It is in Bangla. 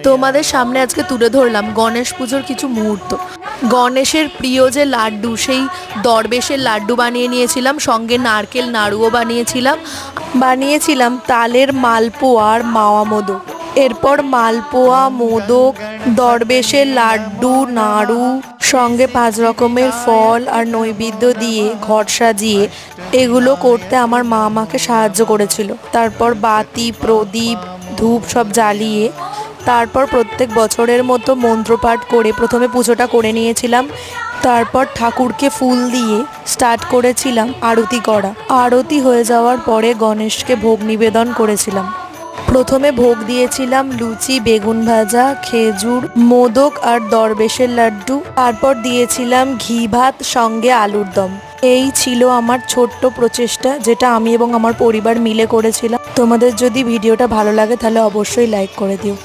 তোমাদের সামনে আজকে তুলে ধরলাম গণেশ পুজোর কিছু মুহূর্ত। গণেশের প্রিয় যে লাড্ডু, সেই দরবেশের লাড্ডু বানিয়ে নিয়েছিলাম, সঙ্গে নারকেল নাড়ুও বানিয়েছিলাম তালের মালপোয়া আর মাওয়া মোদক। এরপর মালপোয়া, মোদক, দরবেশের লাড্ডু, নাড়ু, সঙ্গে 5 রকমের ফল আর নৈবেদ্য দিয়ে ঘট সাজিয়ে এগুলো করতে আমার মা আমাকে সাহায্য করেছিল। তারপর বাতি, প্রদীপ, ধূপ সব জ্বালিয়ে তারপর প্রত্যেক বছরের মতো মন্ত্রপাঠ করে প্রথমে পুজোটা করে নিয়েছিলাম। তারপর ঠাকুরকে ফুল দিয়ে স্টার্ট করেছিলাম আরতি করা। আরতি হয়ে যাওয়ার পরে গণেশকে ভোগ নিবেদন করেছিলাম। প্রথমে ভোগ দিয়েছিলাম লুচি, বেগুন ভাজা, খেজুর, মোদক আর দরবেশের লাড্ডু। তারপর দিয়েছিলাম ঘি ভাত সঙ্গে আলুর দম। এই ছিল আমার ছোট্ট প্রচেষ্টা, যেটা আমি এবং আমার পরিবার মিলে করেছিলাম। তোমাদের যদি ভিডিওটা ভালো লাগে তাহলে অবশ্যই লাইক করে দিও।